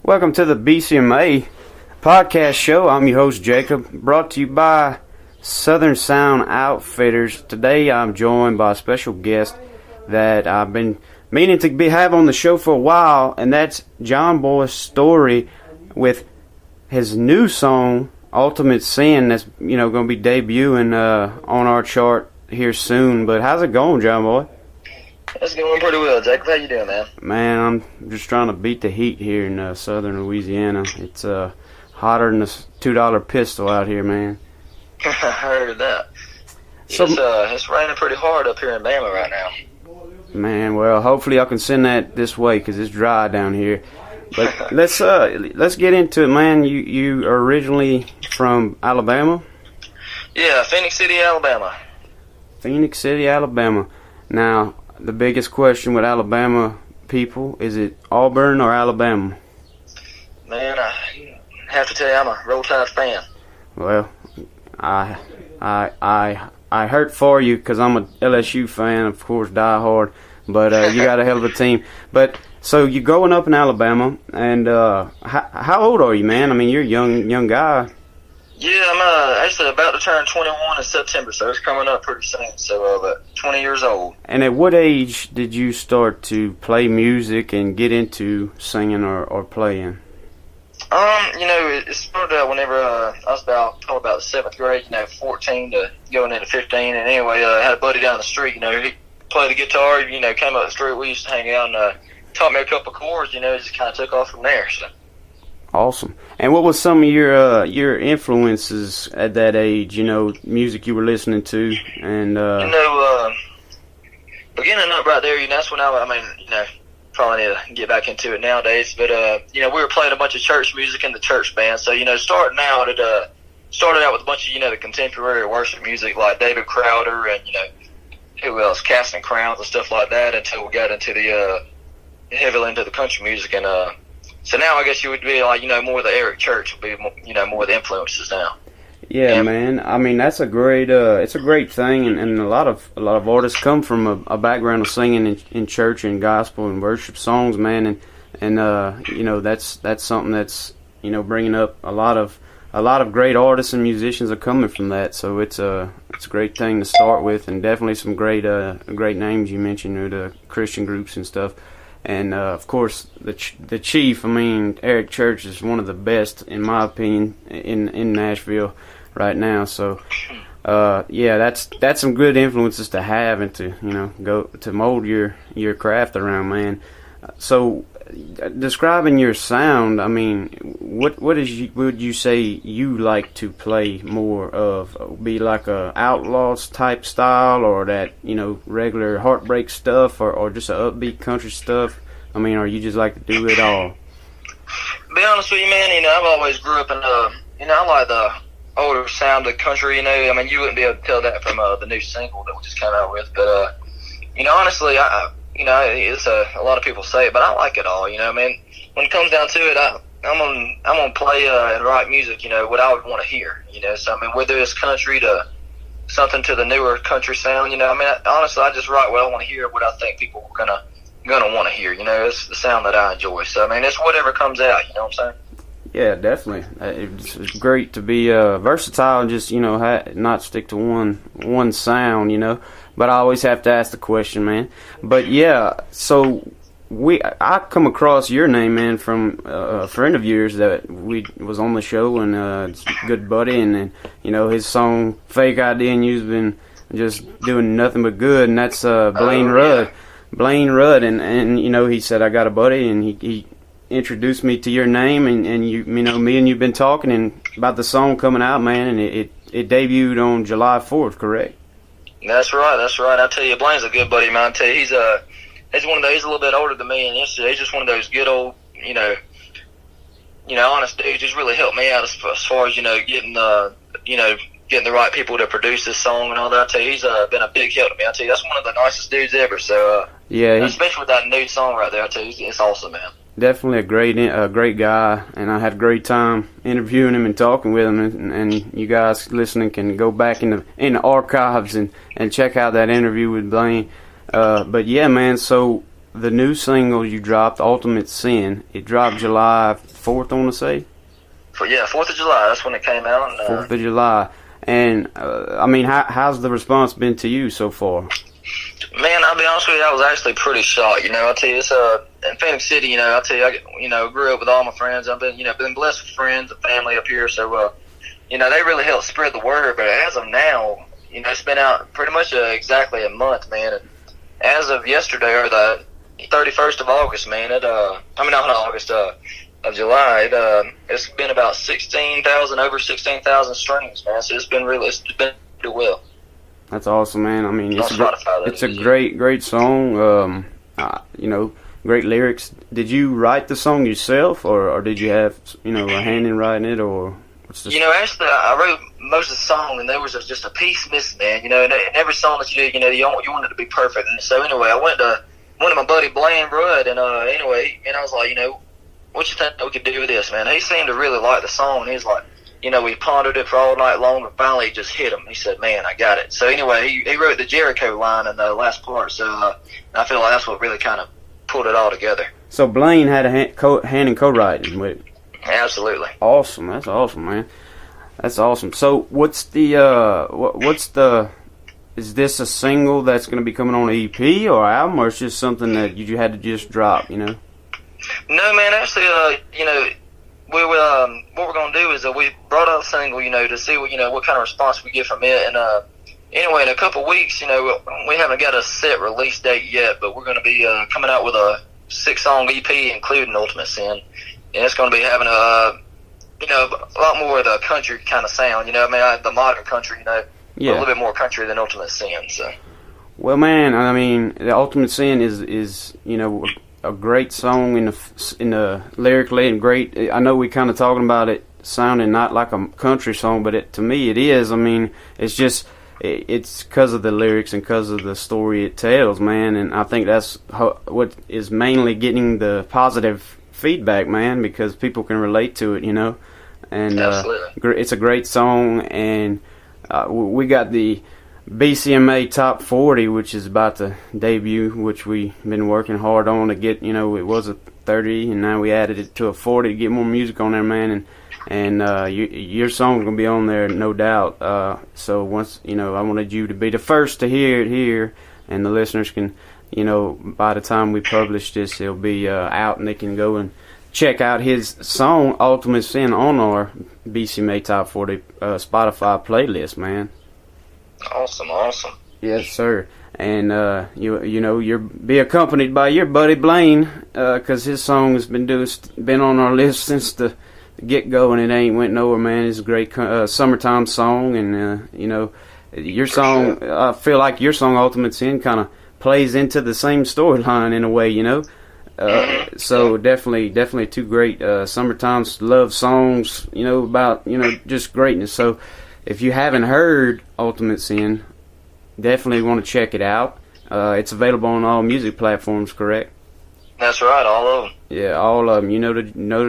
Welcome to the BCMA podcast show. I'm your host, Jacob, brought to you by Southern Sound Outfitters. Today I'm joined by a special guest that I've been meaning to have on the show for a while, and that's Jonboy Storey with his new song, Ultimate Sin, that's going to be debuting on our chart here soon. But how's it going, Jonboy? It's going pretty well, Jacob. How you doing, man? Man, I'm just trying to beat the heat here in southern Louisiana. It's hotter than a $2 pistol out here, man. I heard that. So, it's raining pretty hard up here in Bama right now. Man, well, hopefully I can send that this way because it's dry down here. But let's get into it, man. You are originally from Alabama? Yeah, Phoenix City, Alabama. Phoenix City, Alabama. Now, the biggest question with Alabama people, is it Auburn or Alabama? Man, I have to tell you, I'm a Roll Tide fan. Well, I hurt for you because I'm a LSU fan, of course, die hard. But you got a hell of a team. But so you're growing up in Alabama, and how old are you, man? I mean, you're a young guy. Yeah, I'm actually about to turn 21 in September, so it's coming up pretty soon. So, about 20 years old. And at what age did you start to play music and get into singing or playing? It started out whenever I was probably about the 7th grade, 14 to going into 15. And anyway, I had a buddy down the street, he played the guitar, came up the street. We used to hang out and taught me a couple chords, it just kind of took off from there. So. Awesome. And what was some of your influences at that age, music you were listening to? And beginning up right there, that's when probably need to get back into it nowadays. But, we were playing a bunch of church music in the church band. So, starting out, it started out with a bunch of, the contemporary worship music like David Crowder and, who else, Casting Crowns and stuff like that, until we got into the heavily into the country music. And so now I guess you would be like, more of the Eric Church would be, more of the influences now. Yeah, man. I mean, that's a great, it's a great thing, and a lot of artists come from a background of singing in church and gospel and worship songs, man, and that's something that's bringing up a lot of great artists and musicians are coming from that. So it's a great thing to start with, and definitely some great names you mentioned, the Christian groups and stuff. And of course, the Chief. I mean, Eric Church is one of the best, in my opinion, in Nashville right now. So, that's some good influences to have and to go to mold your craft around, man. So, describing your sound, I mean, what would you say you like to play more of? Be like a Outlaws type style, or that regular heartbreak stuff, or just a upbeat country stuff? I mean, or you just like to do it all? Be honest with you, man. I've always grew up in I like the older sound of country. I mean, you wouldn't be able to tell that from the new single that we just came out with. But honestly, it's a lot of people say it, but I like it all. I mean, when it comes down to it, I'm gonna play and write music. What I would want to hear. So I mean, whether it's country to something to the newer country sound. I mean, honestly, I just write what I want to hear, what I think people are gonna want to hear. It's the sound that I enjoy. So I mean, it's whatever comes out. You know what I'm saying? Yeah, definitely. It's great to be versatile and just not stick to one sound. But I always have to ask the question, man. But yeah, so I come across your name, man, from a friend of yours that was on the show, and it's a good buddy, and his song "Fake ID" and you've been just doing nothing but good, and that's Blaine Rudd. Yeah. Blaine Rudd, and he said I got a buddy, and he introduced me to your name, and me and you've been talking and about the song coming out, man, and it debuted on July 4th, correct? That's right. I tell you, Blaine's a good buddy of mine. I tell you, he's one of those. He's a little bit older than me, and he's just one of those good old, honest dudes. He's really helped me out as far as getting the right people to produce this song and all that. I tell you, he's been a big help to me. I tell you, that's one of the nicest dudes ever. So yeah, especially with that new song right there. I tell you, it's awesome, man. Definitely a great guy, and I had a great time interviewing him and talking with him, and you guys listening can go back in the archives and check out that interview with Blaine. But yeah, man, so the new single you dropped, Ultimate Sin. It dropped July 4th, I want to say. 4th of July. That's when it came out. 4th of July. And, I mean, how's the response been to you so far? Man, I'll be honest with you, I was actually pretty shocked. I'll tell you, it's in Phoenix City. I'll tell you, I grew up with all my friends. I've been, been blessed with friends and family up here. So, they really helped spread the word. But as of now, it's been out pretty much exactly a month, man. And as of yesterday, or the 31st of August, man, of July, it's been about over 16,000 streams, man. So it's been really well. That's awesome, man. I mean, it's a great song. Great lyrics. Did you write the song yourself, or did you have, a hand in writing it, or what's the... Actually, I wrote most of the song, and there was just a piece missing, man. And every song that you do, you want it to be perfect. And so anyway, I went to my buddy Blaine Rudd, and I was like, what you think we could do with this, man? He seemed to really like the song, and he's like, we pondered it for all night long, and finally it just hit him. He said, man, I got it. So anyway, he wrote the Jericho line in the last part, so I feel like that's what really kind of pulled it all together. So Blaine had a hand in co-writing with it. Absolutely. Awesome. That's awesome, man. That's awesome. So what's the is this a single that's going to be coming on an EP or album, or it's just something that you had to just drop, No, man, actually, what we're going to do is we brought out a single, to see what kind of response we get from it. And anyway, in a couple weeks, we haven't got a set release date yet, but we're going to be coming out with a 6-song EP, including Ultimate Sin. And it's going to be having a lot more of the country kind of sound. The modern country. A little bit more country than Ultimate Sin. So. Well, man, I mean, the Ultimate Sin is a great song in the lyrically and great. I know we kind of talking about it sounding not like a country song, but to me it is. I mean, it's just it's because of the lyrics and because of the story it tells, man. And I think that's what is mainly getting the positive feedback, man, because people can relate to it, And it's a great song, and we got the BCMA Top 40, which is about to debut, which we've been working hard on to get. It was a 30, and now we added it to a 40 to get more music on there, man. And your song's gonna be on there, no doubt. So once I wanted you to be the first to hear it here, and the listeners can, by the time we publish this, it'll be out, and they can go and check out his song Ultimate Sin on our BCMA Top 40 Spotify playlist, man. Awesome. Yes, sir. And you'll be accompanied by your buddy Blaine, because his song has been on our list since the get-go, and it ain't went nowhere, man. It's a great summertime song, and your song. I feel like your song Ultimate Sin kind of plays into the same storyline in a way, So definitely two great summertime love songs, about just greatness. So if you haven't heard Ultimate Sin, definitely want to check it out. It's available on all music platforms, correct? That's right, all of them. Yeah, all of them. You know the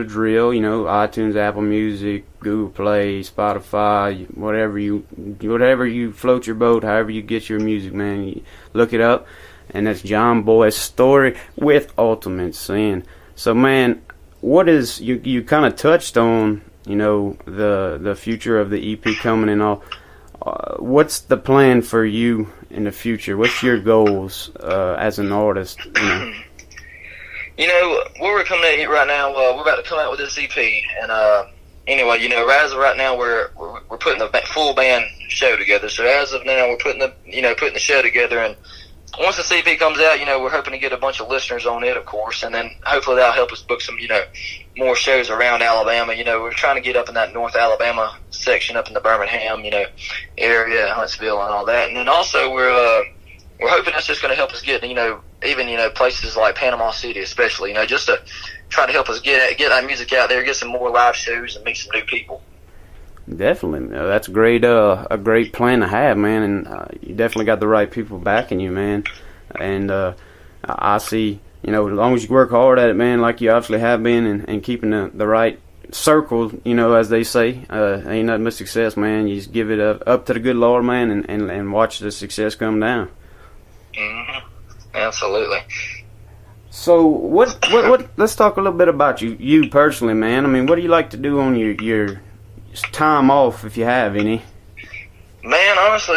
drill. iTunes, Apple Music, Google Play, Spotify, whatever you float your boat, however you get your music, man. You look it up, and that's Jonboy Storey with Ultimate Sin. So, man, what is you kind of touched on? The future of the EP coming and all. What's the plan for you in the future? What's your goals as an artist? Where we're coming at right now, we're about to come out with this EP, and anyway, as of right now, we're putting the full band show together. So as of now, we're putting the show together, and once the EP comes out, we're hoping to get a bunch of listeners on it, of course, and then hopefully that'll help us book some, more shows around Alabama. We're trying to get up in that North Alabama section, up in the Birmingham, area, Huntsville, and all that. And then also we're hoping that's just going to help us get, even places like Panama City, especially, just to try to help us get that music out there, get some more live shows, and meet some new people. Definitely, that's a great plan to have, man, and you definitely got the right people backing you, man. And I see, as long as you work hard at it, man, like you obviously have been, and keeping the right circle, as they say, ain't nothing but success, man. You just give it up to the good Lord, man, and watch the success come down. Mm-hmm. Absolutely. So what? Let's talk a little bit about you personally, man. I mean, what do you like to do on your time off, if you have any? Man, honestly,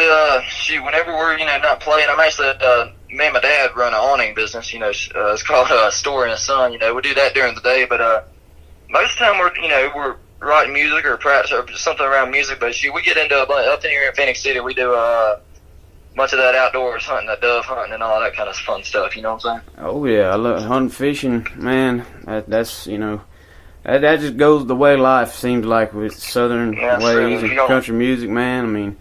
whenever we're not playing, I'm actually me and my dad run an awning business. It's called Storey and Son. We do that during the day, but most of the time we're writing music or practice or something around music. But we get into up in here in Phoenix City, we do much of that outdoors hunting, the dove hunting, and all that kind of fun stuff. You know what I'm saying? Oh yeah, I love hunting, fishing, man. That's that just goes the way life seems like with southern ways and country music, man. I mean,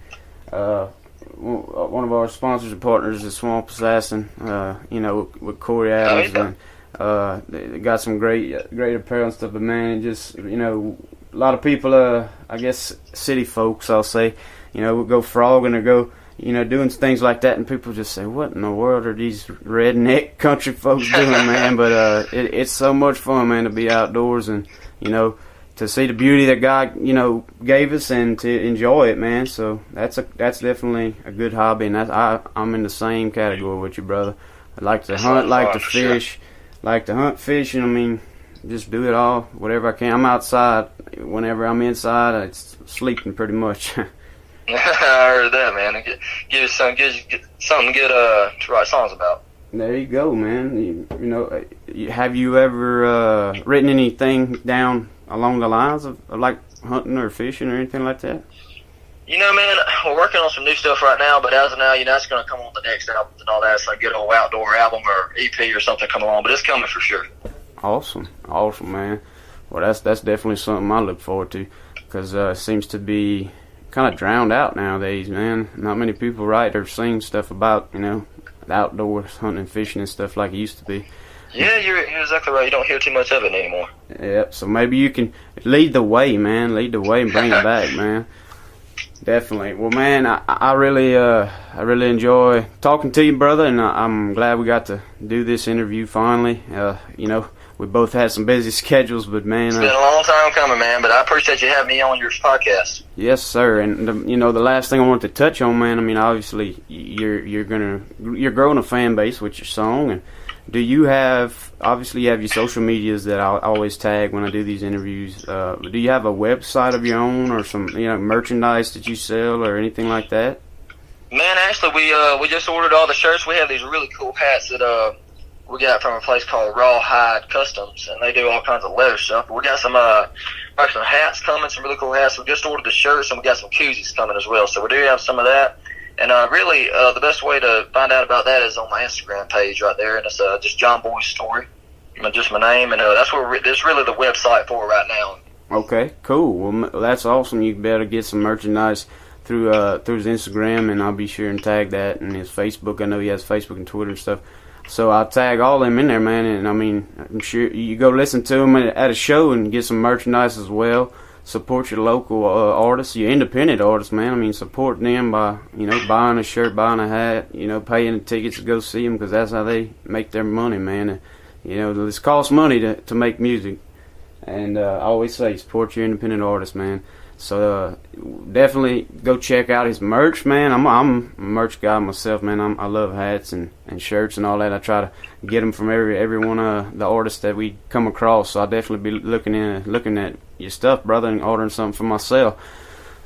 one of our sponsors and partners is Swamp Assassin. With Corey Adams, and they got some great apparel and stuff. But man, just a lot of people, I guess city folks, I'll say, would go frogging or go. Doing things like that, and people just say, "What in the world are these redneck country folks doing, man?" But it's so much fun, man, to be outdoors and to see the beauty that God gave us and to enjoy it, man. So that's definitely a good hobby, and I'm in the same category with you, brother. I like to hunt, like to fish, like to hunt, fish, and I mean, just do it all, whatever I can. I'm outside. Whenever I'm inside, it's sleeping pretty much. I heard that, man. Give you something good to write songs about. There you go, man. Have you ever written anything down along the lines of like hunting or fishing or anything like that? Man, we're working on some new stuff right now, but as of now, that's going to come on the next album and all that. It's like a good old outdoor album or EP or something come along, but it's coming for sure. Awesome, man. Well, that's definitely something I look forward to, because it seems to be kind of drowned out nowadays, man. Not many people write or sing stuff about the outdoors, hunting and fishing and stuff like it used to be. Yeah, you're exactly right. You don't hear too much of it anymore. Yep. So maybe you can lead the way, man. Lead the way and bring it back, man. Definitely. Well, man, I really enjoy talking to you, brother, and I'm glad we got to do this interview finally. We both had some busy schedules, but man, it's been a long time coming, man. But I appreciate you having me on your podcast. Yes, sir. And the last thing I wanted to touch on, man. I mean, obviously you're growing a fan base with your song, and do you have your social medias that I always tag when I do these interviews? Do you have a website of your own or some merchandise that you sell or anything like that? Man, actually, we just ordered all the shirts. We have these really cool hats that we got from a place called Rawhide Customs, and they do all kinds of leather stuff. But we got some hats coming, some really cool hats. We just ordered the shirts, and we got some koozies coming as well. So we do have some of that. And really, the best way to find out about that is on my Instagram page right there, and it's just Jonboy Storey, just my name, and that's really the website for right now. Okay, cool. Well, that's awesome. You better get some merchandise through his Instagram, and I'll be sure and tag that, and his Facebook. I know he has Facebook and Twitter and stuff. So I'll tag all them in there, man, and I mean, I'm sure you go listen to them at a show and get some merchandise as well. Support your local artists, your independent artists, man. I mean, support them by, buying a shirt, buying a hat, paying the tickets to go see them, because that's how they make their money, man. And, this costs money to make music. And I always say, support your independent artists, man. So definitely go check out his merch, man. I'm a merch guy myself, man. I love hats and shirts and all that. I try to get them from every one of the artists that we come across. So I'll definitely be looking at your stuff, brother, and ordering something for myself.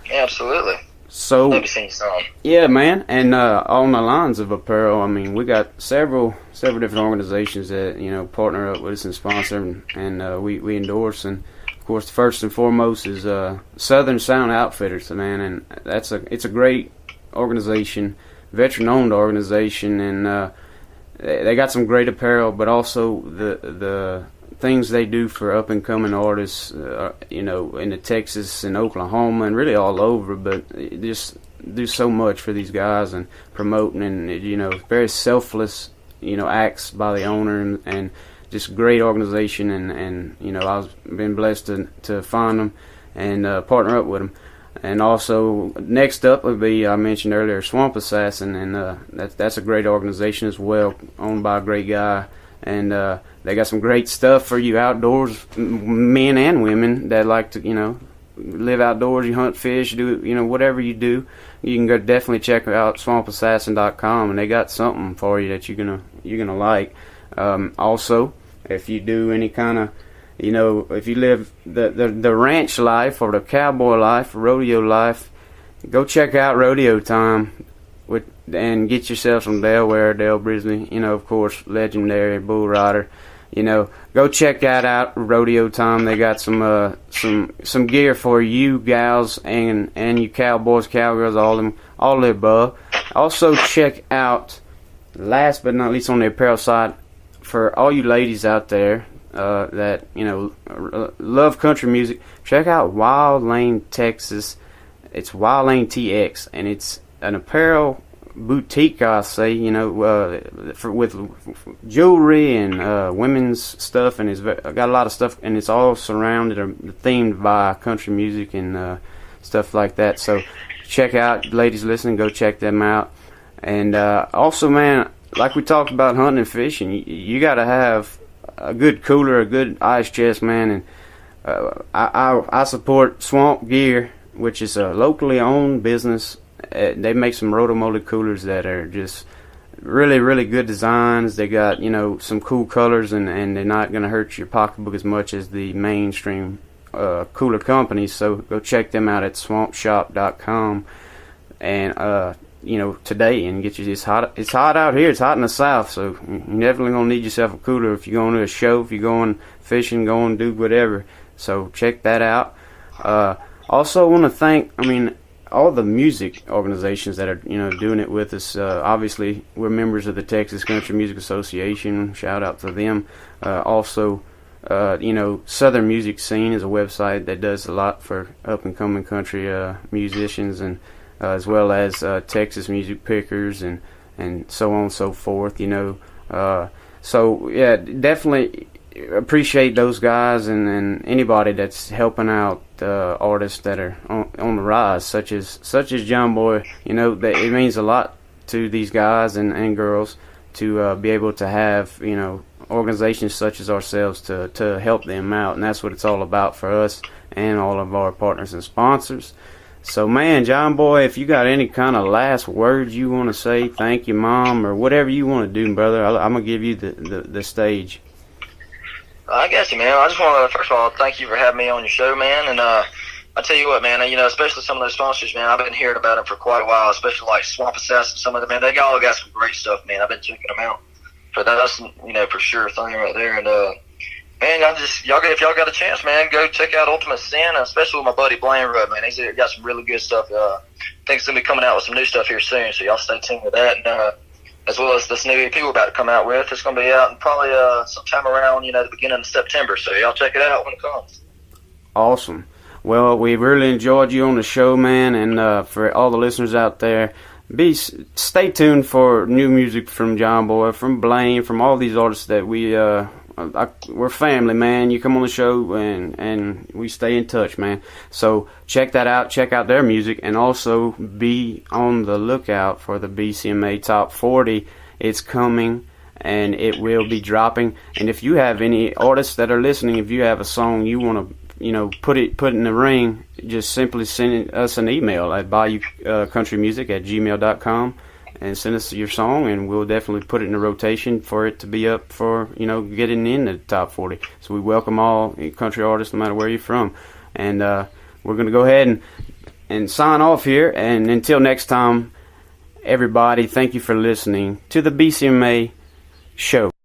Yeah, absolutely. So love to see some. Yeah, man. And on the lines of apparel, I mean, we got several different organizations that partner up with us and sponsor, and we endorse. And of course, first and foremost is Southern Sound Outfitters, man, and it's a great organization, veteran-owned organization, and they got some great apparel, but also the things they do for up-and-coming artists, in Texas and Oklahoma and really all over, but just do so much for these guys and promoting and, very selfless, acts by the owner and just great organization, and I've been blessed to find them and partner up with them. And also next up would be, I mentioned earlier, Swamp Assassin, and that's a great organization as well, owned by a great guy, and they got some great stuff for you outdoors, men and women that like to live outdoors. You hunt, fish, do whatever you do. You can go definitely check out swampassassin.com, and they got something for you that you're gonna like. Also, if you do any kind of, if you live the ranch life or the cowboy life, rodeo life, go check out Rodeo Time and get yourself some Delaware, Dale Brisley, of course, legendary bull rider. Go check that out, Rodeo Time. They got some gear for you gals and you cowboys, cowgirls, all the above. Also check out, last but not least on the apparel side, for all you ladies out there that love country music, check out Wild Lane Texas. It's Wild Lane TX, and it's an apparel boutique, I say, with jewelry and women's stuff, and it's got a lot of stuff, and it's all surrounded or themed by country music and stuff like that. So check out, ladies listening, go check them out. And also, man, like we talked about hunting and fishing, you got to have a good cooler, a good ice chest, man. And I support Swamp Gear, which is a locally owned business. They make some rotomolded coolers that are just really, really good designs. They got, some cool colors, and they're not going to hurt your pocketbook as much as the mainstream cooler companies. So go check them out at swampshop.com and, today, and get you. It's hot out here. It's hot in the South, so you're definitely going to need yourself a cooler if you're going to a show, if you're going fishing, going do whatever. So check that out. Also want to thank, all the music organizations that are, doing it with us. Obviously, we're members of the Texas Country Music Association. Shout out to them. Also, Southern Music Scene is a website that does a lot for up-and-coming country musicians, and as well as Texas Music Pickers and so on and so forth, So, yeah, definitely appreciate those guys and anybody that's helping out artists that are on the rise, such as Jonboy. That it means a lot to these guys and girls to be able to have organizations such as ourselves to help them out, and that's what it's all about for us and all of our partners and sponsors. So, man, Jonboy, if you got any kind of last words you want to say, thank you, Mom, or whatever you want to do, brother, I'm gonna give you the stage. I guess, man. I just want to, first of all, thank you for having me on your show, man. And I tell you what, man, especially some of those sponsors, man, I've been hearing about them for quite a while, especially like Swamp Assassin, some of them, man. They all got some great stuff, man. I've been checking them out. So that's, for sure thing right there. And, man, if y'all got a chance, man, go check out Ultimate Sin, especially with my buddy Blaine Rudd, man. He's got some really good stuff. I think he's going to be coming out with some new stuff here soon, so y'all stay tuned with that. And, as well as this new EP we're about to come out with. It's going to be out in probably sometime around, the beginning of September. So y'all check it out when it comes. Awesome. Well, we really enjoyed you on the show, man. And for all the listeners out there, stay tuned for new music from Jonboy, from Blaine, from all these artists that we're family, man. You come on the show and we stay in touch, man. So check that out. Check out their music, and also be on the lookout for the BCMA Top 40. It's coming, and it will be dropping. And if you have any artists that are listening, if you have a song you want to, put in the ring, just simply send us an email at bayoucountrymusic@gmail.com. and send us your song, and we'll definitely put it in a rotation for it to be up for, getting in the top 40. So we welcome all country artists, no matter where you're from. And we're going to go ahead and sign off here. And until next time, everybody, thank you for listening to the BCMA show.